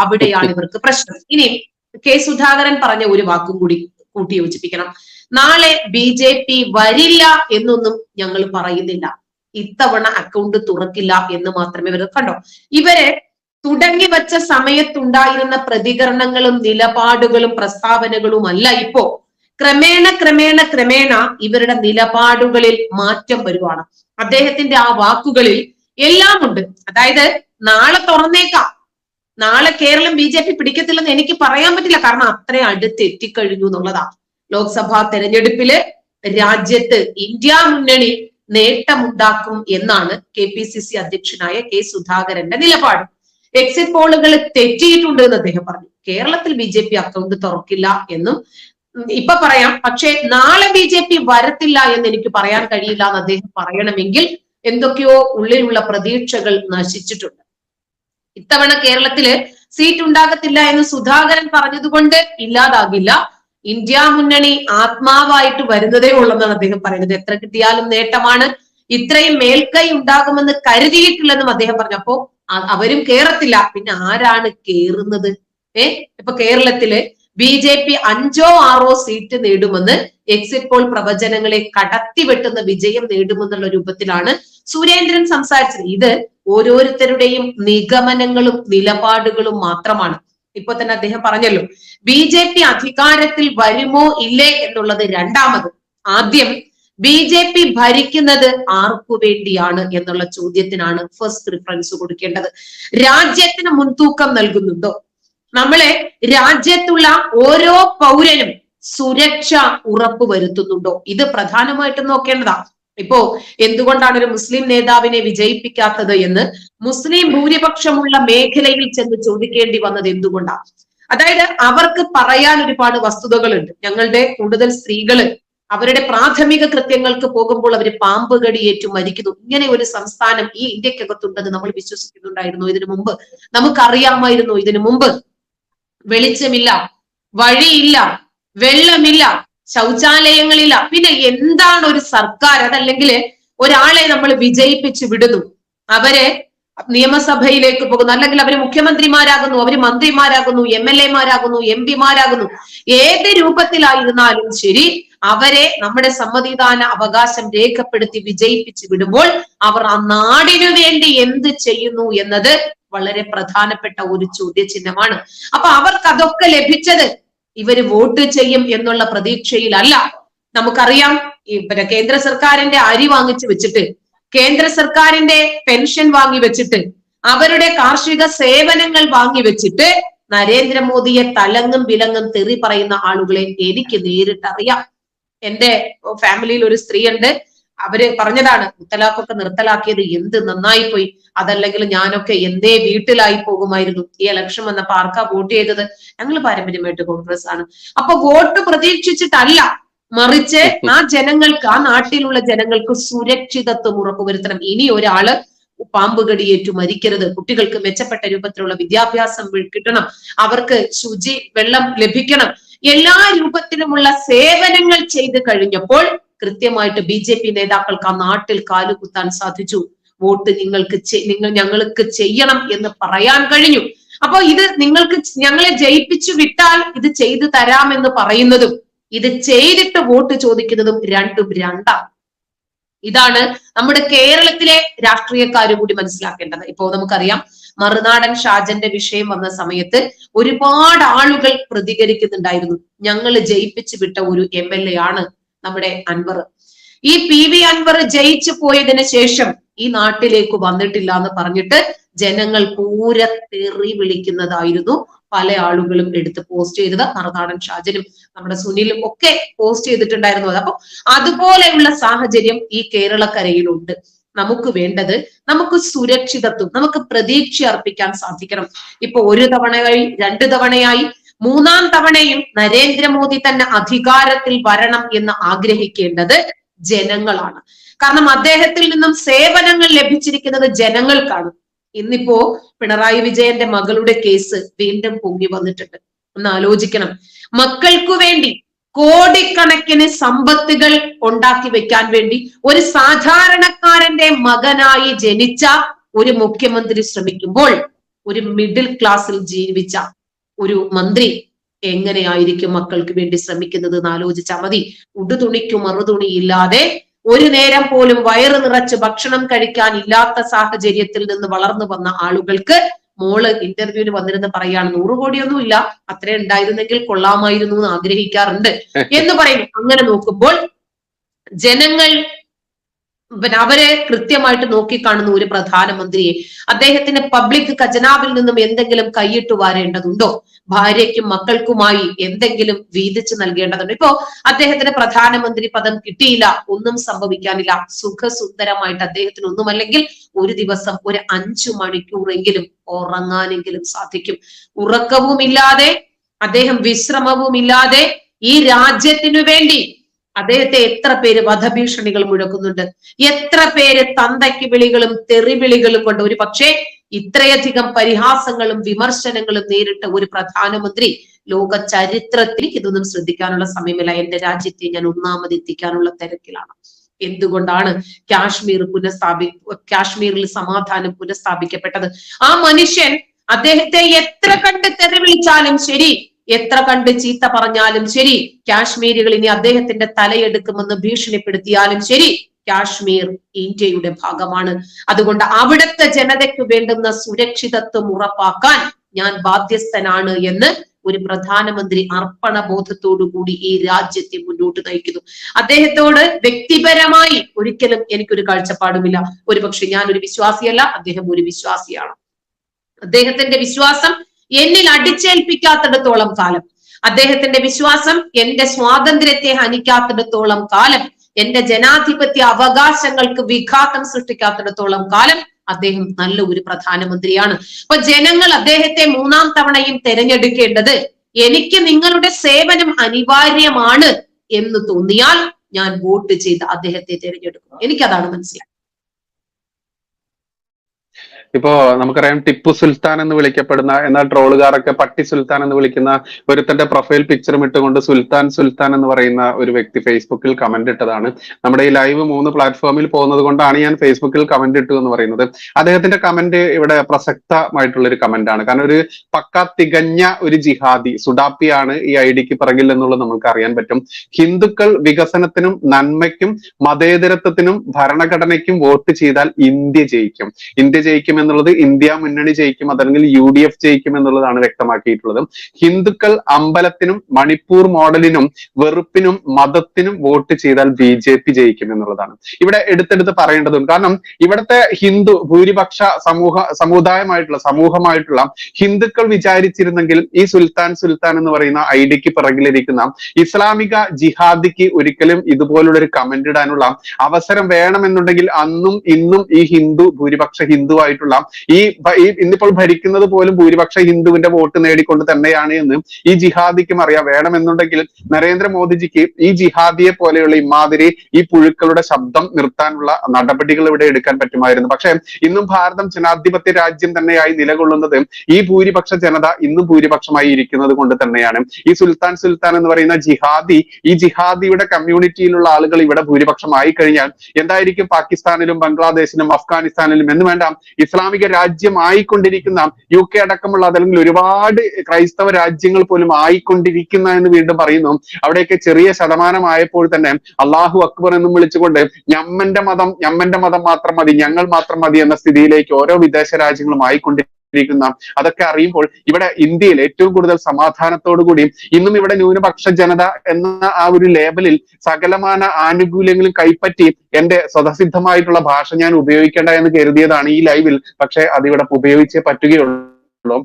അവിടെയാണ് ഇവർക്ക് പ്രശ്നം. ഇനി കെ സുധാകരൻ പറഞ്ഞ ഒരു വാക്കും കൂടി കൂട്ടി യോജിപ്പിക്കണം. നാളെ BJP വരില്ല എന്നൊന്നും ഞങ്ങൾ പറയുന്നില്ല, ഇത്തവണ അക്കൗണ്ട് തുറക്കില്ല എന്ന് മാത്രമേ ഇവർ കണ്ടോ. ഇവര് തുടങ്ങി വച്ച സമയത്തുണ്ടായിരുന്ന പ്രതികരണങ്ങളും നിലപാടുകളും പ്രസ്താവനകളും അല്ല ഇപ്പോ. ക്രമേണ ഇവരുടെ നിലപാടുകളിൽ മാറ്റം വരുവാണ്. അദ്ദേഹത്തിന്റെ ആ വാക്കുകളിൽ എല്ലാം ഉണ്ട്. അതായത് നാളെ തുറന്നേക്കാം, നാളെ കേരളം BJP പിടിക്കത്തില്ലെന്ന് എനിക്ക് പറയാൻ പറ്റില്ല, കാരണം അത്രയും അടുത്ത് എത്തിക്കഴിഞ്ഞു എന്നുള്ളതാ. ലോക്സഭാ തെരഞ്ഞെടുപ്പില് രാജ്യത്ത് ഇന്ത്യ മുന്നണി നേട്ടമുണ്ടാക്കും എന്നാണ് KPCC അധ്യക്ഷനായ കെ സുധാകരന്റെ നിലപാട്. എക്സിറ്റ് പോളുകൾ തെറ്റിയിട്ടുണ്ട് എന്ന് അദ്ദേഹം പറഞ്ഞു. കേരളത്തിൽ BJP അക്കൗണ്ട് തുറക്കില്ല എന്നും ഇപ്പൊ പറയാം, പക്ഷെ നാളെ BJP വരത്തില്ല എന്ന് എനിക്ക് പറയാൻ കഴിയില്ല എന്ന് അദ്ദേഹം പറയണമെങ്കിൽ എന്തൊക്കെയോ ഉള്ളിലുള്ള പ്രതീക്ഷകൾ നശിച്ചിട്ടുണ്ട്. ഇത്തവണ കേരളത്തില് സീറ്റ് ഉണ്ടാകത്തില്ല എന്ന് സുധാകരൻ പറഞ്ഞതുകൊണ്ട് ഇല്ലാതാകില്ല. ഇന്ത്യ മുന്നണി ആത്മാവായിട്ട് വരുന്നതേ ഉള്ളെന്നാണ് അദ്ദേഹം പറയുന്നത്. എത്ര കിട്ടിയാലും നേട്ടമാണ്, ഇത്രയും മേൽക്കൈ ഉണ്ടാകുമെന്ന് കരുതിയിട്ടില്ലെന്നും അദ്ദേഹം പറഞ്ഞു. അപ്പോ അവരും കേറത്തില്ല, പിന്നെ ആരാണ് കേറുന്നത്? ഇപ്പൊ കേരളത്തില് BJP 5ഓ 6ഓ സീറ്റ് നേടുമെന്ന് എക്സിറ്റ് പോൾ പ്രവചനങ്ങളെ കടത്തിവെട്ടുന്ന വിജയം നേടുമെന്നുള്ള രൂപത്തിലാണ് സുരേന്ദ്രൻ സംസാരിച്ചത്. ഇത് ഓരോരുത്തരുടെയും നിഗമനങ്ങളും നിലപാടുകളും മാത്രമാണ്. ഇപ്പൊ തന്നെ അദ്ദേഹം പറഞ്ഞല്ലോ, BJP അധികാരത്തിൽ വരുമോ ഇല്ലേ എന്നുള്ളത് രണ്ടാമത്. ആദ്യം BJP ഭരിക്കുന്നത് ആർക്കു വേണ്ടിയാണ് എന്നുള്ള ചോദ്യത്തിനാണ് ഫസ്റ്റ് പ്രിഫറൻസ് കൊടുക്കേണ്ടത്. രാജ്യത്തിന് മുൻതൂക്കം നൽകുന്നുണ്ടോ? നമ്മളെ രാജ്യത്തുള്ള ഓരോ പൗരനും സുരക്ഷ ഉറപ്പുവരുത്തുന്നുണ്ടോ? ഇത് പ്രധാനമായിട്ടും നോക്കേണ്ടതാ. ഇപ്പോ എന്തുകൊണ്ടാണ് ഒരു മുസ്ലിം നേതാവിനെ വിജയിപ്പിക്കാത്തത് എന്ന് മുസ്ലിം ഭൂരിപക്ഷമുള്ള മേഖലയിൽ ചെന്ന് ചോദിക്കേണ്ടി വന്നത് എന്തുകൊണ്ടാണ്? അതായത് അവർക്ക് പറയാൻ ഒരുപാട് വസ്തുതകളുണ്ട്. ഞങ്ങളുടെ കൂടുതൽ സ്ത്രീകള് അവരുടെ പ്രാഥമിക കൃത്യങ്ങൾക്ക് പോകുമ്പോൾ അവർ പാമ്പ് കടിയേറ്റു മരിക്കുന്നു. ഇങ്ങനെ ഒരു സംസ്ഥാനം ഈ ഇന്ത്യക്കകത്തുണ്ടെന്ന് നമ്മൾ വിശ്വസിക്കുന്നുണ്ടായിരുന്നു ഇതിനു മുമ്പ്? നമുക്കറിയാമായിരുന്നു ഇതിനു മുമ്പ്? വെളിച്ചമില്ല, വഴിയില്ല, വെള്ളമില്ല, ശൗചാലയങ്ങളില്ല. പിന്നെ എന്താണ് ഒരു സർക്കാർ? അതല്ലെങ്കിൽ ഒരാളെ നമ്മൾ വിജയിപ്പിച്ച് വിടുന്നു, അവരെ നിയമസഭയിലേക്ക് പോകുന്നു, അല്ലെങ്കിൽ അവര് മുഖ്യമന്ത്രിമാരാകുന്നു, അവര് മന്ത്രിമാരാകുന്നു, MLA-മാരാകുന്നു, MP-മാരാകുന്നു. ഏത് രൂപത്തിലായിരുന്നാലും ശരി, അവരെ നമ്മുടെ സമ്മതിദാന അവകാശം രേഖപ്പെടുത്തി വിജയിപ്പിച്ച് വിടുമ്പോൾ അവർ ആ നാടിനു വേണ്ടി എന്ത് ചെയ്യുന്നു എന്നത് വളരെ പ്രധാനപ്പെട്ട ഒരു ചോദ്യചിഹ്നമാണ്. അപ്പൊ അവർക്ക് അതൊക്കെ ലഭിച്ചത് ഇവര് വോട്ട് ചെയ്യും എന്നുള്ള പ്രതീക്ഷയിലല്ല. നമുക്കറിയാം, ഈ കേന്ദ്ര സർക്കാരിന്റെ അരി വാങ്ങിച്ചു വെച്ചിട്ട്, കേന്ദ്ര സർക്കാരിന്റെ പെൻഷൻ വാങ്ങി വെച്ചിട്ട്, അവരുടെ കാർഷിക സേവനങ്ങൾ വാങ്ങി വെച്ചിട്ട് നരേന്ദ്രമോദിയെ തലങ്ങും വിലങ്ങും തെറി പറയുന്ന ആളുകളെ എനിക്ക് നേരിട്ടറിയാം. എന്റെ ഫാമിലിയിൽ ഒരു സ്ത്രീ ഉണ്ട്, അവര് പറഞ്ഞതാണ്, മുത്തലാഖൊക്കെ നിർത്തലാക്കിയത് എന്ത് നന്നായി പോയി, അതല്ലെങ്കിൽ ഞാനൊക്കെ എന്തേ വീട്ടിലായി പോകുമായിരുന്നു. ഈ ഇലക്ഷൻ വന്നപ്പോ ആർക്കാ വോട്ട് ചെയ്തത്? ഞങ്ങൾ പാരമ്പര്യമായിട്ട് കോൺഗ്രസ് ആണ്. അപ്പൊ വോട്ട് പ്രതീക്ഷിച്ചിട്ടല്ല, മറിച്ച് ആ ജനങ്ങൾക്ക്, ആ നാട്ടിലുള്ള ജനങ്ങൾക്ക് സുരക്ഷിതത്വം ഉറപ്പുവരുത്തണം. ഇനി ഒരാള് പാമ്പ് കടിയേറ്റു മരിക്കരുത്, കുട്ടികൾക്ക് മെച്ചപ്പെട്ട രൂപത്തിലുള്ള വിദ്യാഭ്യാസം കിട്ടണം, അവർക്ക് വെള്ളം ലഭിക്കണം, എല്ലാ രൂപത്തിലുമുള്ള സേവനങ്ങൾ ചെയ്തു കഴിഞ്ഞപ്പോൾ കൃത്യമായിട്ട് BJP നേതാക്കൾക്ക് ആ നാട്ടിൽ കാലുകുത്താൻ സാധിച്ചു. വോട്ട് ഞങ്ങൾക്ക് ചെയ്യണം എന്ന് പറയാൻ കഴിഞ്ഞു. അപ്പോ ഇത് നിങ്ങൾക്ക് ഞങ്ങളെ ജയിപ്പിച്ചു വിട്ടാൽ ഇത് ചെയ്തു തരാമെന്ന് പറയുന്നതും ഇത് ചെയ്തിട്ട് വോട്ട് ചോദിക്കുന്നതും രണ്ടും രണ്ടാണ്. ഇതാണ് നമ്മുടെ കേരളത്തിലെ രാഷ്ട്രീയക്കാർ കൂടി മനസ്സിലാക്കേണ്ടത്. ഇപ്പോ നമുക്കറിയാം, മറുനാടൻ ഷാജന്റെ വിഷയം വന്ന സമയത്ത് ഒരുപാട് ആളുകൾ പ്രതികരിക്കുന്നുണ്ടായിരുന്നു. ഞങ്ങൾ ജയിപ്പിച്ചു വിട്ട ഒരു MLA ആണ് നമ്മുടെ അൻവർ. ഈ PV അൻവർ ജയിച്ചു പോയതിനു ശേഷം ഈ നാട്ടിലേക്ക് വന്നിട്ടില്ല എന്ന് പറഞ്ഞിട്ട് ജനങ്ങൾ പൂരത്തെറി വിളിക്കുന്നതായിരുന്നു പല ആളുകളും എടുത്ത് പോസ്റ്റ് ചെയ്തത്. മറുനാടൻ ഷാജനും നമ്മുടെ സുനിലും ഒക്കെ പോസ്റ്റ് ചെയ്തിട്ടുണ്ടായിരുന്നു. അപ്പൊ അതുപോലെയുള്ള സാഹചര്യം ഈ കേരളക്കരയിലുണ്ട്. നമുക്ക് വേണ്ടത്, നമുക്ക് സുരക്ഷിതത്വം, നമുക്ക് പ്രതീക്ഷ അർപ്പിക്കാൻ സാധിക്കണം. ഇപ്പൊ ഒരു തവണയായി, 2 തവണയായി, 3-ാം തവണയും നരേന്ദ്രമോദി തന്നെ അധികാരത്തിൽ വരണം എന്ന് ആഗ്രഹിക്കേണ്ടത് ജനങ്ങളാണ്. കാരണം അദ്ദേഹത്തിൽ നിന്നും സേവനങ്ങൾ ലഭിച്ചിരിക്കുന്നത് ജനങ്ങൾക്കാണ്. ഇന്നിപ്പോ പിണറായി വിജയന്റെ മകളുടെ കേസ് വീണ്ടും പൊങ്ങി വന്നിട്ടുണ്ട്. ഒന്ന് ആലോചിക്കണം, മക്കൾക്കു വേണ്ടി കോടിക്കണക്കിന് സമ്പത്തുകൾ ഉണ്ടാക്കി വെക്കാൻ വേണ്ടി ഒരു സാധാരണക്കാരന്റെ മകനായി ജനിച്ച ഒരു മുഖ്യമന്ത്രി ശ്രമിക്കുമ്പോൾ ഒരു മിഡിൽ ക്ലാസ്സിൽ ജീവിച്ച ഒരു മന്ത്രി എങ്ങനെയായിരിക്കും മക്കൾക്ക് വേണ്ടി ശ്രമിക്കുന്നത് എന്ന് ആലോചിച്ചാൽ മതി. ഉടുതുണിക്കും മറുതുണി ഇല്ലാതെ ഒരു നേരം പോലും വയറ് നിറച്ച് ഭക്ഷണം കഴിക്കാൻ ഇല്ലാത്ത സാഹചര്യത്തിൽ നിന്ന് വളർന്നു വന്ന ആളുകൾക്ക് മോള് ഇന്റർവ്യൂവിന് വന്നിരുന്ന് പറയാണ് 100 കോടിയൊന്നും ഇല്ല, അത്ര ഉണ്ടായിരുന്നെങ്കിൽ കൊള്ളാമായിരുന്നു എന്ന് ആഗ്രഹിക്കാറുണ്ട് എന്ന് പറയുന്നു. അങ്ങനെ നോക്കുമ്പോൾ ജനങ്ങൾ അവരെ കൃത്യമായിട്ട് നോക്കിക്കാണുന്ന ഒരു പ്രധാനമന്ത്രിയെ അദ്ദേഹത്തിന് പബ്ലിക് ഖജനാവിൽ നിന്നും എന്തെങ്കിലും കൈയിട്ട് വാരേണ്ടതുണ്ടോ? ഭാര്യയ്ക്കും മക്കൾക്കുമായി എന്തെങ്കിലും വീതിച്ചു നൽകേണ്ടതുണ്ട്? ഇപ്പോ അദ്ദേഹത്തിന് പ്രധാനമന്ത്രി പദം കിട്ടിയില്ല, ഒന്നും സംഭവിക്കാനില്ല, സുഖസുന്ദരമായിട്ട് അദ്ദേഹത്തിന് ഒന്നുമല്ലെങ്കിൽ ഒരു ദിവസം ഒരു 5 മണിക്കൂറെങ്കിലും ഉറങ്ങാനെങ്കിലും സാധിക്കും. ഉറക്കവുമില്ലാതെ അദ്ദേഹം വിശ്രമവുമില്ലാതെ ഈ രാജ്യത്തിനു വേണ്ടി അദ്ദേഹത്തെ എത്ര പേര് വധഭീഷണികൾ മുഴക്കുന്നുണ്ട്, എത്ര പേര് തന്തയ്ക്ക് വിളികളും തെറിവിളികളും കൊണ്ട് ഒരു പക്ഷേ ഇത്രയധികം പരിഹാസങ്ങളും വിമർശനങ്ങളും നേരിട്ട ഒരു പ്രധാനമന്ത്രി ലോക ചരിത്രത്തിൽ ഇതൊന്നും ശ്രദ്ധിക്കാനുള്ള സമയമില്ല. എന്റെ രാജ്യത്തെ ഞാൻ ഒന്നാമതെത്തിക്കാനുള്ള തിരക്കിലാണ്. എന്തുകൊണ്ടാണ് കാശ്മീരിൽ സമാധാനം പുനഃസ്ഥാപിക്കപ്പെട്ടത്? ആ മനുഷ്യൻ അദ്ദേഹത്തെ എത്ര കണ്ട് തെറി വിളിച്ചാലും ശരി, എത്ര കണ്ട് ചീത്ത പറഞ്ഞാലും ശരി, കാശ്മീരികൾ ഇനി അദ്ദേഹത്തിന്റെ തലയെടുക്കുമെന്ന് ഭീഷണിപ്പെടുത്തിയാലും ശരി, കാശ്മീർ ഇന്ത്യയുടെ ഭാഗമാണ്. അതുകൊണ്ട് അവിടുത്തെ ജനതയ്ക്ക് വേണ്ടുന്ന സുരക്ഷിതത്വം ഉറപ്പാക്കാൻ ഞാൻ ബാധ്യസ്ഥനാണ് എന്ന് ഒരു പ്രധാനമന്ത്രി അർപ്പണബോധത്തോടു കൂടി ഈ രാജ്യത്തെ മുന്നോട്ട് നയിക്കുന്നു. അദ്ദേഹത്തോട് വ്യക്തിപരമായി ഒരിക്കലും എനിക്കൊരു കാഴ്ചപ്പാടുമില്ല. ഒരുപക്ഷെ ഞാൻ ഒരു വിശ്വാസിയല്ല, അദ്ദേഹം ഒരു വിശ്വാസിയാണ്. അദ്ദേഹത്തിന്റെ വിശ്വാസം എന്നിൽ അടിച്ചേൽപ്പിക്കാത്തിടത്തോളം കാലം, അദ്ദേഹത്തിന്റെ വിശ്വാസം എന്റെ സ്വാതന്ത്ര്യത്തെ ഹനിക്കാത്തിടത്തോളം കാലം, എന്റെ ജനാധിപത്യ അവകാശങ്ങൾക്ക് വിഘാതം സൃഷ്ടിക്കാത്തിടത്തോളം കാലം അദ്ദേഹം നല്ല ഒരു പ്രധാനമന്ത്രിയാണ്. അപ്പൊ ജനങ്ങൾ അദ്ദേഹത്തെ 3ാം തവണയും തെരഞ്ഞെടുക്കേണ്ടത് എനിക്ക് നിങ്ങളുടെ സേവനം അനിവാര്യമാണ് എന്ന് തോന്നിയാൽ ഞാൻ വോട്ട് ചെയ്ത് അദ്ദേഹത്തെ തിരഞ്ഞെടുക്കും. എനിക്കതാണ് മനസ്സിലായത്. ഇപ്പോ നമുക്കറിയാം ടിപ്പു സുൽത്താൻ എന്ന് വിളിക്കപ്പെടുന്ന, എന്നാൽ ട്രോളുകാരൊക്കെ പട്ടി സുൽത്താൻ എന്ന് വിളിക്കുന്ന ഒരുത്തന്റെ പ്രൊഫൈൽ പിക്ചറും ഇട്ടുകൊണ്ട് സുൽത്താൻ സുൽത്താൻ എന്ന് പറയുന്ന ഒരു വ്യക്തി ഫേസ്ബുക്കിൽ കമന്റ് ഇട്ടതാണ്. നമ്മുടെ ഈ ലൈവ് 3 പ്ലാറ്റ്ഫോമിൽ പോകുന്നത് കൊണ്ടാണ് ഞാൻ ഫേസ്ബുക്കിൽ കമന്റ് ഇട്ടു എന്ന് പറയുന്നത്. അദ്ദേഹത്തിന്റെ കമന്റ് ഇവിടെ പ്രസക്തമായിട്ടുള്ള ഒരു കമന്റ് ആണ്. കാരണം ഒരു തികഞ്ഞ ഒരു ജിഹാദി സുഡാപ്പിയാണ് ഈ ഐഡിക്ക് പിറകിൽ എന്നുള്ളത് നമുക്ക് അറിയാൻ പറ്റും. ഹിന്ദുക്കൾ വികസനത്തിനും നന്മയ്ക്കും മതേതരത്വത്തിനും ഭരണഘടനയ്ക്കും വോട്ട് ചെയ്താൽ ഇന്ത്യ ജയിക്കും. ഇന്ത്യ ജയിക്കും എന്നുള്ളത് ഇന്ത്യ മുന്നണി ജയിക്കും, അതല്ലെങ്കിൽ UDF ജയിക്കും എന്നുള്ളതാണ് വ്യക്തമാക്കിയിട്ടുള്ളത്. ഹിന്ദുക്കൾ അമ്പലത്തിനും മണിപ്പൂർ മോഡലിനും വെറുപ്പിനും മതത്തിനും വോട്ട് ചെയ്താൽ BJP ജയിക്കും എന്നുള്ളതാണ് ഇവിടെ എടുത്തെടുത്ത് പറയേണ്ടതുണ്ട്. കാരണം ഇവിടുത്തെ ഹിന്ദു ഭൂരിപക്ഷ സമൂഹമായിട്ടുള്ള ഹിന്ദുക്കൾ വിചാരിച്ചിരുന്നെങ്കിൽ ഈ സുൽത്താൻ എന്ന് പറയുന്ന ഐഡിക്ക് പിറകിലിരിക്കുന്ന ഇസ്ലാമിക ജിഹാദിക്ക് ഒരിക്കലും ഇതുപോലുള്ള ഒരു കമന്റ് ഇടാനുള്ള അവസരം വേണമെന്നുണ്ടെങ്കിൽ അന്നും ഇന്നും ഈ ഭൂരിപക്ഷ ഹിന്ദുവായിട്ടുള്ള ഈ ഇന്നിപ്പോൾ ഭരിക്കുന്നത് പോലും ഭൂരിപക്ഷ ഹിന്ദുവിന്റെ വോട്ട് നേടിക്കൊണ്ട് തന്നെയാണ് എന്ന് ഈ ജിഹാദിക്കും അറിയാം. വേണമെന്നുണ്ടെങ്കിൽ നരേന്ദ്രമോദിജിക്ക് ഈ ജിഹാദിയെ പോലെയുള്ള ഇമാതിരി ഈ പുഴുക്കളുടെ ശബ്ദം നിർത്താനുള്ള നടപടികൾ ഇവിടെ എടുക്കാൻ പറ്റുമായിരുന്നു. പക്ഷെ ഇന്നും ഭാരതം ജനാധിപത്യ രാജ്യം തന്നെയായി നിലകൊള്ളുന്നത് ഈ ഭൂരിപക്ഷ ജനത ഇന്നും ഭൂരിപക്ഷമായി ഇരിക്കുന്നത് കൊണ്ട് തന്നെയാണ്. ഈ സുൽത്താൻ എന്ന് പറയുന്ന ഈ ജിഹാദിയുടെ കമ്മ്യൂണിറ്റിയിലുള്ള ആളുകൾ ഇവിടെ ഭൂരിപക്ഷമായി കഴിഞ്ഞാൽ എന്തായിരിക്കും പാകിസ്ഥാനിലും ബംഗ്ലാദേശിലും അഫ്ഗാനിസ്ഥാനിലും എന്ന് വേണ്ട ഇസ്ലാമിക രാജ്യമായിക്കൊണ്ടിരിക്കുന്ന UK അടക്കമുള്ള അതല്ലെങ്കിൽ ഒരുപാട് ക്രൈസ്തവ രാജ്യങ്ങൾ പോലും ആയിക്കൊണ്ടിരിക്കുന്ന എന്ന് വീണ്ടും പറയുന്നു. അവിടെയൊക്കെ ചെറിയ ശതമാനമായപ്പോൾ തന്നെ അള്ളാഹു അക്ബർ എന്നും വിളിച്ചുകൊണ്ട് ഞമ്മന്റെ മതം മാത്രം മതി, ഞങ്ങൾ മാത്രം മതി എന്ന സ്ഥിതിയിലേക്ക് ഓരോ വിദേശ രാജ്യങ്ങളും ആയിക്കൊണ്ടിരിക്കുന്നു. അതൊക്കെ അറിയുമ്പോൾ ഇവിടെ ഇന്ത്യയിൽ ഏറ്റവും കൂടുതൽ സമാധാനത്തോടുകൂടി ഇന്നും ഇവിടെ ന്യൂനപക്ഷ ജനത എന്ന ആ ഒരു ലേബലിൽ സകലമാന ആനുകൂല്യങ്ങളും കൈപ്പറ്റി എന്റെ സ്വതസിദ്ധമായിട്ടുള്ള ഭാഷ ഞാൻ ഉപയോഗിക്കേണ്ട എന്ന് കരുതിയതാണ് ഈ ലൈവിൽ. പക്ഷെ അതിവിടെ ഉപയോഗിച്ചേ പറ്റുകയുള്ളൂ.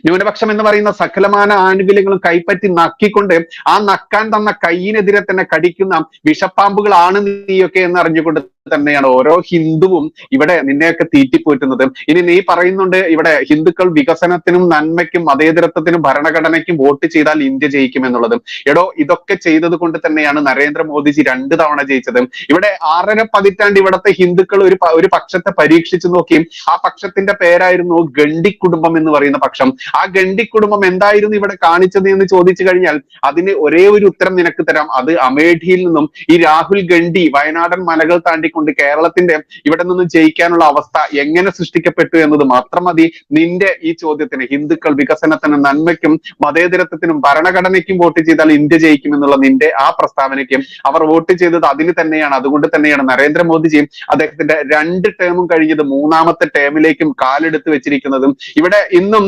ന്യൂനപക്ഷം എന്ന് പറയുന്ന സകലമാന ആനുകൂല്യങ്ങളും കൈപ്പറ്റി നക്കിക്കൊണ്ട് ആ നക്കാൻ തന്ന കൈയിനെതിരെ തന്നെ കടിക്കുന്ന വിഷപ്പാമ്പുകളാണ് നീയൊക്കെ എന്ന് അറിഞ്ഞുകൊണ്ട് തന്നെയാണ് ഓരോ ഹിന്ദുവും ഇവിടെ നിന്നെയൊക്കെ തീറ്റിപ്പോറ്റുന്നത്. ഇനി നീ പറയുന്നുണ്ട് ഇവിടെ ഹിന്ദുക്കൾ വികസനത്തിനും നന്മയ്ക്കും മതേതരത്വത്തിനും ഭരണഘടനയ്ക്കും വോട്ട് ചെയ്താൽ ഇന്ത്യ ജയിക്കും എന്നുള്ളത്. എടോ, ഇതൊക്കെ ചെയ്തത് കൊണ്ട് തന്നെയാണ് നരേന്ദ്രമോദിജി 2 തവണ ജയിച്ചത്. ഇവിടെ 6.5 പതിറ്റാണ്ട് ഇവിടുത്തെ ഹിന്ദുക്കൾ ഒരു പക്ഷത്തെ പരീക്ഷിച്ചു നോക്കി. ആ പക്ഷത്തിന്റെ പേരായിരുന്നു ഗണ്ഡി കുടുംബം എന്ന് പറയുന്ന പക്ഷം. ആ ഗണ്ഡി കുടുംബം എന്തായിരുന്നു ഇവിടെ കാണിച്ചത് എന്ന് ചോദിച്ചു കഴിഞ്ഞാൽ അതിന് ഒരേ ഒരു ഉത്തരം നിനക്ക് തരാം. അത് അമേഠിയിൽ നിന്നും ഈ രാഹുൽ ഗണ്ഡി വയനാടൻ മലകൾ താണ്ടി കൊണ്ട് കേരളത്തിന്റെ ഇവിടെ നിന്ന് ജയിക്കാനുള്ള അവസ്ഥ എങ്ങനെ സൃഷ്ടിക്കപ്പെട്ടു എന്നത് മാത്രം മതി നിന്റെ ഈ ചോദ്യത്തിന്. ഹിന്ദുക്കൾ വികസനത്തിനും നന്മയ്ക്കും മതേതരത്വത്തിനും ഭരണഘടനയ്ക്കും വോട്ട് ചെയ്താൽ ഇന്ത്യ ജയിക്കും എന്നുള്ള നിന്റെ ആ പ്രസ്താവനയ്ക്കും അവർ വോട്ട് ചെയ്തത് അതിന് തന്നെയാണ്. അതുകൊണ്ട് തന്നെയാണ് നരേന്ദ്രമോദിജിയും അദ്ദേഹത്തിന്റെ 2 ടേമും കഴിഞ്ഞത് 3ാമത്തെ ടേമിലേക്കും കാലെടുത്ത് വെച്ചിരിക്കുന്നതും. ഇവിടെ ഇന്നും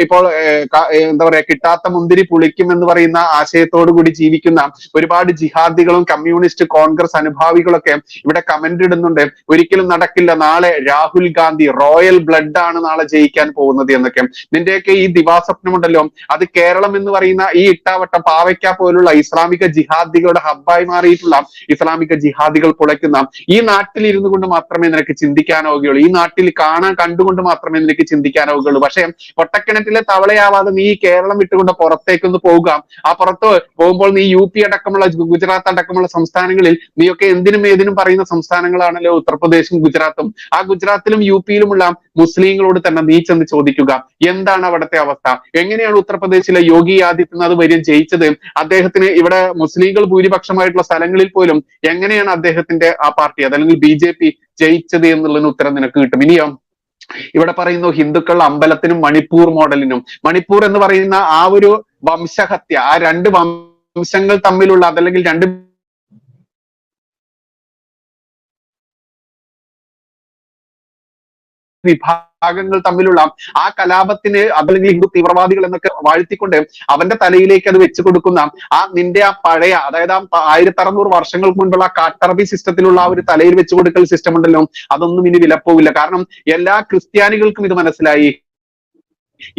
ഇപ്പോൾ എന്താ പറയാ കിട്ടാത്ത മുന്തിരി പുളിക്കും എന്ന് പറയുന്ന ആശയത്തോടു കൂടി ജീവിക്കുന്ന ഒരുപാട് ജിഹാദികളും കമ്മ്യൂണിസ്റ്റ് കോൺഗ്രസ് അനുഭാവികളൊക്കെ ഇവിടെ കമന്റ് ഇടുന്നുണ്ട്. ഒരിക്കലും നടക്കില്ല, നാളെ രാഹുൽ ഗാന്ധി റോയൽ ബ്ലഡ് ആണ് നാളെ ജയിക്കാൻ പോകുന്നത് എന്നൊക്കെ. നിന്റെയൊക്കെ ഈ ദിവാസ്വപ്നമുണ്ടല്ലോ, അത് കേരളം എന്ന് പറയുന്ന ഈ ഇട്ടാവട്ടം പാവയ്ക്ക പോലുള്ള ഇസ്ലാമിക ജിഹാദികളുടെ ഹബ്ബായി മാറിയിട്ടുള്ള ഇസ്ലാമിക ജിഹാദികൾ പുളയ്ക്കുന്ന ഈ നാട്ടിൽ ഇരുന്നു കൊണ്ട് മാത്രമേ നിനക്ക് ചിന്തിക്കാനാവുകയുള്ളൂ. ഈ നാട്ടിൽ കണ്ടുകൊണ്ട് മാത്രമേ നിനക്ക് ചിന്തിക്കാനാവുകയുള്ളൂ. പക്ഷെ ഒട്ടക്കിണറ്റിലെ തവളയാവാതെ നീ കേരളം വിട്ടുകൊണ്ട് പുറത്തേക്കൊന്ന് പോവുക. ആ പുറത്ത് പോകുമ്പോൾ നീ UP അടക്കമുള്ള ഗുജറാത്ത് അടക്കമുള്ള സംസ്ഥാനങ്ങളിൽ നീയൊക്കെ എന്തിനും ഏതിനും പറയുന്ന സംസ്ഥാനങ്ങളാണല്ലോ ഉത്തർപ്രദേശും ഗുജറാത്തും. ആ ഗുജറാത്തിലും UP യിലുമുള്ള മുസ്ലിങ്ങളോട് തന്നെ നീ ചെന്ന് ചോദിക്കുക, എന്താണ് അവിടുത്തെ അവസ്ഥ? എങ്ങനെയാണ് ഉത്തർപ്രദേശിലെ യോഗി ആദിത്യനാഥ് വരും ജയിച്ചത്? അദ്ദേഹത്തിന് ഇവിടെ മുസ്ലിങ്ങൾ ഭൂരിപക്ഷമായിട്ടുള്ള സ്ഥലങ്ങളിൽ പോലും എങ്ങനെയാണ് അദ്ദേഹത്തിന്റെ ആ പാർട്ടി അതല്ലെങ്കിൽ BJP ജയിച്ചത് എന്നുള്ളതിന് ഉത്തരം നിനക്ക് കിട്ടും. ഇനിയോ ഇവിടെ പറയുന്നു ഹിന്ദുക്കൾ അമ്പലത്തിനും മണിപ്പൂർ മോഡലിനും. മണിപ്പൂർ എന്ന് പറയുന്ന ആ ഒരു വംശഹത്യ, ആ 2 വംശങ്ങൾ തമ്മിലുള്ള അതല്ലെങ്കിൽ 2 വിഭാഗങ്ങൾ തമ്മിലുള്ള ആ കലാപത്തിന് അതല്ലെങ്കിൽ ഹിന്ദു തീവ്രവാദികൾ എന്നൊക്കെ വാഴ്ത്തിക്കൊണ്ട് അവന്റെ തലയിലേക്ക് അത് വെച്ചു കൊടുക്കുന്ന നിന്റെ ആ പഴയ, അതായത് 1600 വർഷങ്ങൾക്ക് മുൻപുള്ള കാട്ടറബി സിസ്റ്റത്തിലുള്ള ആ ഒരു തലയിൽ വെച്ചു കൊടുക്കൽ സിസ്റ്റം ഉണ്ടല്ലോ, അതൊന്നും ഇനി വിലപ്പോവില്ല. കാരണം എല്ലാ ക്രിസ്ത്യാനികൾക്കും ഇത് മനസ്സിലായി,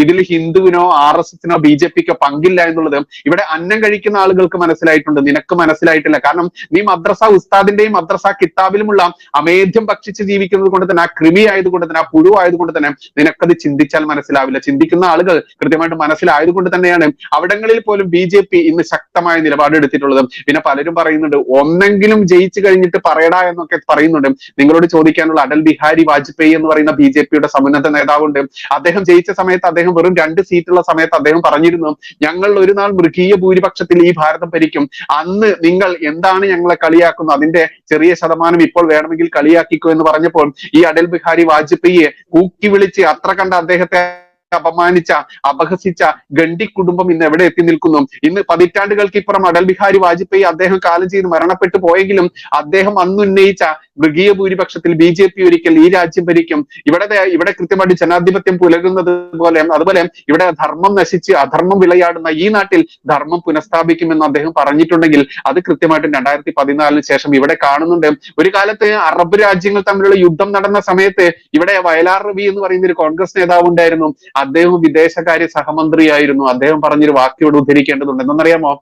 ഇതിൽ ഹിന്ദുവിനോ RSSനോ BJPക്കോ പങ്കില്ല എന്നുള്ളത് ഇവിടെ അന്നം കഴിക്കുന്ന ആളുകൾക്ക് മനസ്സിലായിട്ടുണ്ട്, നിനക്ക് മനസ്സിലായിട്ടില്ല. കാരണം നീ മദ്രസ ഉസ്താദിന്റെയും മദ്രസ കിതാബിലുമുള്ള അമേധ്യം ഭക്ഷിച്ച് ജീവിക്കുന്നത് കൊണ്ട് തന്നെ, ആ കൃമി ആയതുകൊണ്ട് തന്നെ, ആ പുഴു ആയതുകൊണ്ട് തന്നെ നിനക്കത് ചിന്തിച്ചാൽ മനസ്സിലാവില്ല. ചിന്തിക്കുന്ന ആളുകൾ കൃത്യമായിട്ട് മനസ്സിലായതുകൊണ്ട് തന്നെയാണ് അവിടങ്ങളിൽ പോലും BJP ഇന്ന് ശക്തമായ നിലപാടെടുത്തിട്ടുള്ളത്. പിന്നെ പലരും പറയുന്നുണ്ട് ഒന്നെങ്കിലും ജയിച്ചു കഴിഞ്ഞിട്ട് പറയടാ എന്നൊക്കെ പറയുന്നുണ്ട്. നിങ്ങളോട് ചോദിക്കാനുള്ള അടൽ ബിഹാരി വാജ്പേയി എന്ന് പറയുന്ന BJPയുടെ സമുന്നത നേതാവുണ്ട്. അദ്ദേഹം ജയിച്ച സമയത്ത് അദ്ദേഹം വെറും 2 സീറ്റുള്ള സമയത്ത് അദ്ദേഹം പറഞ്ഞിരുന്നു, ഞങ്ങൾ ഒരു നാൾ മൃഗീയ ഭൂരിപക്ഷത്തിൽ ഈ ഭാരതം ഭരിക്കും, അന്ന് നിങ്ങൾ എന്താണ് ഞങ്ങളെ കളിയാക്കുന്നത്, അതിന്റെ ചെറിയ ശതമാനം ഇപ്പോൾ വേണമെങ്കിൽ കളിയാക്കിക്കോ എന്ന് പറഞ്ഞപ്പോൾ ഈ അടൽ ബിഹാരി വാജ്പേയിയെ കൂക്കി വിളിച്ച് അത്ര കണ്ട അദ്ദേഹത്തെ അപമാനിച്ച അപഹസിച്ച ഗണ്ഡി കുടുംബം ഇന്ന് എവിടെ എത്തി നിൽക്കുന്നു? ഇന്ന് പതിറ്റാണ്ടുകൾക്ക് ഇപ്പുറം അടൽ ബിഹാരി വാജ്പേയി അദ്ദേഹം കാലം ചെയ്ത് മരണപ്പെട്ടു പോയെങ്കിലും അദ്ദേഹം അന്ന് ഉന്നയിച്ച മൃഗീയ ഭൂരിപക്ഷത്തിൽ BJP ഒരിക്കൽ ഈ രാജ്യം ഭരിക്കും, ഇവിടെ കൃത്യമായിട്ട് ജനാധിപത്യം പുലരുന്നത് പോലെ, അതുപോലെ ഇവിടെ ധർമ്മം നശിച്ച് അധർമ്മം വിളയാടുന്ന ഈ നാട്ടിൽ ധർമ്മം പുനഃസ്ഥാപിക്കുമെന്ന് അദ്ദേഹം പറഞ്ഞിട്ടുണ്ടെങ്കിൽ അത് കൃത്യമായിട്ടും 2014 ശേഷം ഇവിടെ കാണുന്നുണ്ട്. ഒരു കാലത്ത് അറബ് രാജ്യങ്ങൾ തമ്മിലുള്ള യുദ്ധം നടന്ന സമയത്ത് ഇവിടെ വയലാർ രവി എന്ന് പറയുന്ന ഒരു കോൺഗ്രസ് നേതാവ് ഉണ്ടായിരുന്നു. അദ്ദേഹം വിദേശകാര്യ സഹമന്ത്രിയായിരുന്നു. അദ്ദേഹം പറഞ്ഞൊരു വാക്യോട് ഉദ്ധരിക്കേണ്ടതുണ്ട്. എന്നറിയാമോ?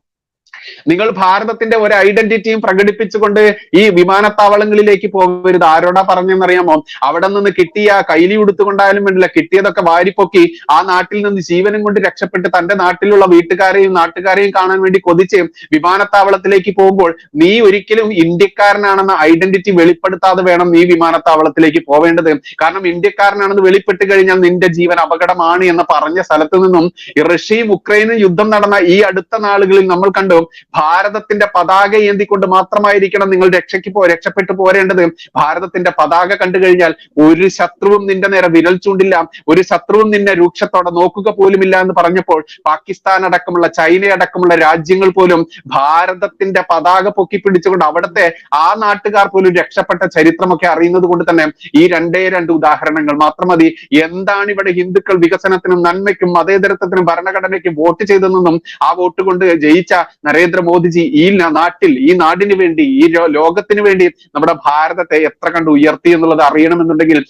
നിങ്ങൾ ഭാരതത്തിന്റെ ഒരു ഐഡന്റിറ്റിയും പ്രകടിപ്പിച്ചുകൊണ്ട് ഈ വിമാനത്താവളങ്ങളിലേക്ക് പോകരുത്. ആരോടാ പറഞ്ഞെന്നറിയാമോ? അവിടെ നിന്ന് കിട്ടിയ കൈലി ഉടുത്തുകൊണ്ടായാലും വേണ്ടില്ല, കിട്ടിയതൊക്കെ വാരിപ്പൊക്കി ആ നാട്ടിൽ നിന്ന് ജീവനും കൊണ്ട് രക്ഷപ്പെട്ട് തന്റെ നാട്ടിലുള്ള വീട്ടുകാരെയും നാട്ടുകാരെയും കാണാൻ വേണ്ടി കൊതിച്ച് വിമാനത്താവളത്തിലേക്ക് പോകുമ്പോൾ നീ ഒരിക്കലും ഇന്ത്യക്കാരനാണെന്ന ഐഡന്റിറ്റി വെളിപ്പെടുത്താതെ വേണം നീ വിമാനത്താവളത്തിലേക്ക് പോവേണ്ടത്. കാരണം ഇന്ത്യക്കാരനാണെന്ന് വെളിപ്പെട്ട് കഴിഞ്ഞാൽ നിന്റെ ജീവൻ അപകടമാണ് എന്ന് പറഞ്ഞ സ്ഥലത്ത് നിന്നും റഷ്യയും ഉക്രൈനും യുദ്ധം നടന്ന ഈ അടുത്ത നാളുകളിൽ നമ്മൾ കണ്ടു, ഭാരതത്തിന്റെ പതാക ഏന്തിക്കൊണ്ട് മാത്രമായിരിക്കണം നിങ്ങൾ രക്ഷപ്പെട്ടു പോരേണ്ടത്. ഭാരതത്തിന്റെ പതാക കണ്ടു കഴിഞ്ഞാൽ ഒരു ശത്രുവും നിന്റെ നേരെ വിരൽ ചൂണ്ടില്ല, ഒരു ശത്രുവും നിന്നെ രൂക്ഷത്തോടെ നോക്കുക പോലുമില്ല എന്ന് പറഞ്ഞപ്പോൾ പാകിസ്ഥാൻ അടക്കമുള്ള ചൈന അടക്കമുള്ള രാജ്യങ്ങൾ പോലും ഭാരതത്തിന്റെ പതാക പൊക്കി പിടിച്ചുകൊണ്ട് അവിടുത്തെ ആ നാട്ടുകാർ പോലും രക്ഷപ്പെട്ട ചരിത്രമൊക്കെ അറിയുന്നത് കൊണ്ട് തന്നെ ഈ 2 ഉദാഹരണങ്ങൾ മാത്രം മതി. എന്താണ് ഇവിടെ ഹിന്ദുക്കൾ വികസനത്തിനും നന്മയ്ക്കും മതേതരത്വത്തിനും ഭരണഘടനയ്ക്കും വോട്ട് ചെയ്തതെന്നും ആ വോട്ട് കൊണ്ട് ജയിച്ച നരേന്ദ്രമോദിജി ഈ നാട്ടിൽ, ഈ നാടിന് വേണ്ടി, ഈ ലോകത്തിന് വേണ്ടി നമ്മുടെ ഭാരതത്തെ എത്ര കണ്ട് ഉയർത്തി എന്നുള്ളത് അറിയണമെന്നുണ്ടെങ്കിൽ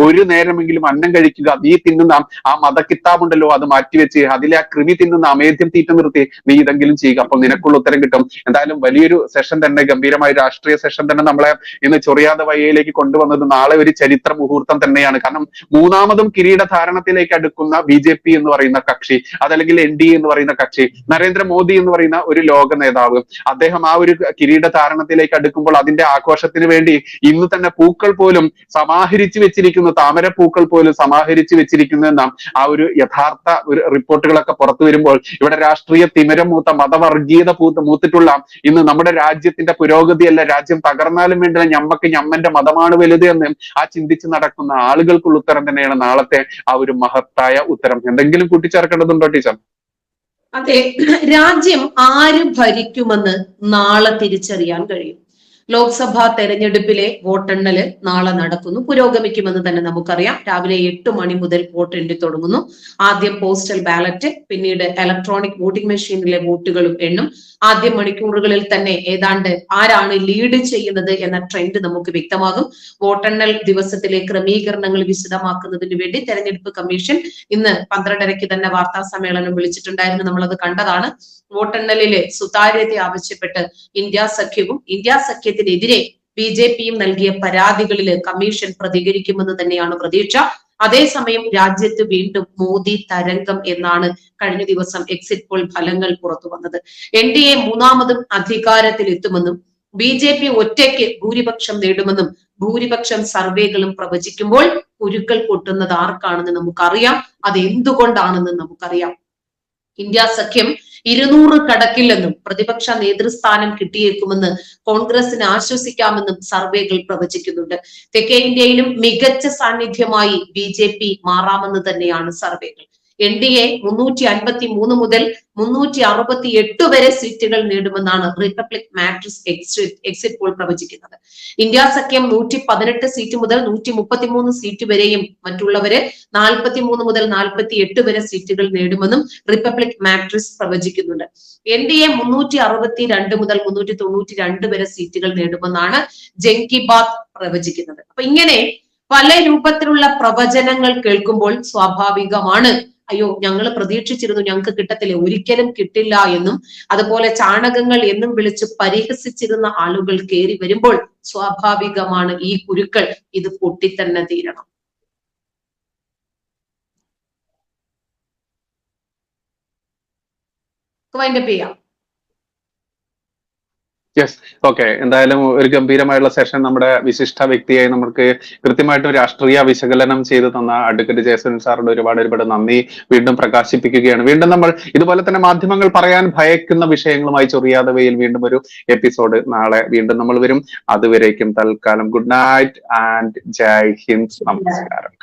ഒരു നേരമെങ്കിലും അന്നം കഴിക്കുക. നീ തിന്നുന്ന ആ മതക്കിത്താബുണ്ടല്ലോ അത് മാറ്റിവെച്ച് അതിലെ ആ കൃമി തിന്നുന്ന അമേദ്യം തീറ്റ നിർത്തി നീ ഇതെങ്കിലും ചെയ്യുക. അപ്പോൾ നിനക്കുള്ള ഉത്തരം കിട്ടും. എന്തായാലും വലിയൊരു സെഷൻ തന്നെ, ഗംഭീരമായ രാഷ്ട്രീയ സെഷൻ തന്നെ നമ്മളെ ഇന്ന് ചൊറിയാതെ വയ്യയിലേക്ക് കൊണ്ടുവന്നത് നാളെ ഒരു ചരിത്ര മുഹൂർത്തം തന്നെയാണ്. കാരണം 3ാമതും കിരീടധാരണത്തിലേക്ക് അടുക്കുന്ന BJP എന്ന് പറയുന്ന കക്ഷി, അതല്ലെങ്കിൽ NDA എന്ന് പറയുന്ന കക്ഷി, നരേന്ദ്രമോദി എന്ന് പറയുന്ന ഒരു ലോക നേതാവ്, അദ്ദേഹം ആ ഒരു കിരീടധാരണത്തിലേക്ക് അടുക്കുമ്പോൾ അതിന്റെ ആഘോഷത്തിന് വേണ്ടി ഇന്ന് തന്നെ പൂക്കൾ പോലും സമാഹരിച്ചു വെച്ചിരിക്കുന്ന വെച്ചിരിക്കുന്നു, താമരപ്പൂക്കൾ പോലും സമാഹരിച്ചു വെച്ചിരിക്കുന്നതെന്നാം ആ ഒരു യഥാർത്ഥ ഒരു റിപ്പോർട്ടുകളൊക്കെ പുറത്തു വരുമ്പോൾ ഇവിടെ രാഷ്ട്രീയ തിമിരം മൂത്ത മതവർഗീയത മൂത്തിട്ടുള്ള ഇന്ന് നമ്മുടെ രാജ്യത്തിന്റെ പുരോഗതിയല്ല, രാജ്യം തകർന്നാലും വേണ്ടില്ല, ഞമ്മക്ക് ഞമ്മന്റെ മതമാണ് വലുത് എന്ന് ആ ചിന്തിച്ച് നടക്കുന്ന ആളുകൾക്കുള്ള ഉത്തരം തന്നെയാണ് നാളത്തെ ആ ഒരു മഹത്തായ ഉത്തരം. എന്തെങ്കിലും കൂട്ടിച്ചേർക്കേണ്ടതുണ്ടോ ടീച്ചർ? അതെ, രാജ്യം ആര് ഭരിക്കുമെന്ന് നാളെ തിരിച്ചറിയാൻ കഴിയും. ലോക്സഭാ തെരഞ്ഞെടുപ്പിലെ വോട്ടെണ്ണല് നാളെ നടക്കുന്നു, പുരോഗമിക്കുമെന്ന് തന്നെ നമുക്കറിയാം. രാവിലെ 8 മണി മുതൽ വോട്ട് എണ്ണി തുടങ്ങുന്നു. ആദ്യം പോസ്റ്റൽ ബാലറ്റ്, പിന്നീട് ഇലക്ട്രോണിക് വോട്ടിംഗ് മെഷീനിലെ വോട്ടുകളും എണ്ണും. ആദ്യ മണിക്കൂറുകളിൽ തന്നെ ഏതാണ്ട് ആരാണ് ലീഡ് ചെയ്യുന്നത് എന്ന ട്രെൻഡ് നമുക്ക് വ്യക്തമാകും. വോട്ടെണ്ണൽ ദിവസത്തിലെ ക്രമീകരണങ്ങൾ വിശദമാക്കുന്നതിന് വേണ്ടി തെരഞ്ഞെടുപ്പ് കമ്മീഷൻ ഇന്ന് 12:30 തന്നെ വാർത്താ സമ്മേളനം വിളിച്ചിട്ടുണ്ടായിരുന്നു. നമ്മളത് കണ്ടതാണ്. വോട്ടെണ്ണലിലെ സുതാര്യത ആവശ്യപ്പെട്ട് ഇന്ത്യ സഖ്യത്തിനെതിരെ BJPയും നൽകിയ പരാതികളിൽ കമ്മീഷൻ പ്രതികരിക്കുമെന്ന് തന്നെയാണ് പ്രതീക്ഷ. അതേസമയം രാജ്യത്ത് വീണ്ടും മോദി തരംഗം എന്നാണ് കഴിഞ്ഞ ദിവസം എക്സിറ്റ് പോൾ ഫലങ്ങൾ പുറത്തു വന്നത്. NDA മൂന്നാമതും അധികാരത്തിലെത്തുമെന്നും BJP ഒറ്റയ്ക്ക് ഭൂരിപക്ഷം നേടുമെന്നും ഭൂരിപക്ഷം സർവേകളും പ്രവചിക്കുമ്പോൾ കുരുക്കൾ പൊട്ടുന്നത് ആർക്കാണെന്ന് നമുക്കറിയാം. അത് എന്തുകൊണ്ടാണെന്ന് നമുക്കറിയാം. ഇന്ത്യ സഖ്യം 200 കടക്കില്ലെന്നും പ്രതിപക്ഷ നേതൃസ്ഥാനം കിട്ടിയേക്കുമെന്ന് കോൺഗ്രസിന് ആശ്വസിക്കാമെന്നും സർവേകൾ പ്രവചിക്കുന്നുണ്ട്. തെക്കേ ഇന്ത്യയിലും മികച്ച സാന്നിധ്യമായി BJP മാറാമെന്ന് തന്നെയാണ് സർവേകൾ. NDA 353 മുതൽ 368 വരെ സീറ്റുകൾ നേടുമെന്നാണ് റിപ്പബ്ലിക് മാട്രിക്സ് എക്സിറ്റ് പോൾ പ്രവചിക്കുന്നത്. ഇന്ത്യ സഖ്യം 118 സീറ്റ് മുതൽ 133 സീറ്റ് വരെയും മറ്റുള്ളവര് 43 മുതൽ 48 വരെ സീറ്റുകൾ നേടുമെന്നും റിപ്പബ്ലിക് മാട്രിക്സ് പ്രവചിക്കുന്നുണ്ട്. NDA 362 മുതൽ 392 വരെ സീറ്റുകൾ നേടുമെന്നാണ് ജൻ കി ബാത്ത് പ്രവചിക്കുന്നത്. അപ്പൊ ഇങ്ങനെ പല രൂപത്തിലുള്ള പ്രവചനങ്ങൾ കേൾക്കുമ്പോൾ സ്വാഭാവികമാണ്, അയ്യോ ഞങ്ങൾ പ്രതീക്ഷിച്ചിരുന്നു, ഞങ്ങൾക്ക് കിട്ടത്തില്ല, ഒരിക്കലും കിട്ടില്ല എന്നും അതുപോലെ ചാണകങ്ങൾ എന്നും വിളിച്ച് പരിഹസിച്ചിരുന്ന ആളുകൾ കയറി വരുമ്പോൾ സ്വാഭാവികമാണ് ഈ കുരുക്കൾ ഇത് പൊട്ടിത്തന്നെ തീരണം. വൈൻഡപ്പ് ചെയ്യാം. Yes, okay. എന്തായാലും ഒരു ഗംഭീരമായുള്ള സെഷൻ നമ്മുടെ വിശിഷ്ട വ്യക്തിയായി നമുക്ക് കൃത്യമായിട്ടും രാഷ്ട്രീയ വിശകലനം ചെയ്തു തന്ന അഡ്വക്കേറ്റ് ജയസൂര്യൻ സാറിന്റെ ഒരുപാട് നന്ദി വീണ്ടും പ്രകാശിപ്പിക്കുകയാണ്. വീണ്ടും നമ്മൾ ഇതുപോലെ തന്നെ മാധ്യമങ്ങൾ പറയാൻ ഭയക്കുന്ന വിഷയങ്ങളുമായി ചൊറിയാതവയിൽ വീണ്ടും ഒരു എപ്പിസോഡ് നാളെ വീണ്ടും നമ്മൾ വരും. അതുവരേക്കും തൽക്കാലം ഗുഡ് നൈറ്റ് ആൻഡ് ജയ് ഹിന്ദ്, നമസ്കാരം.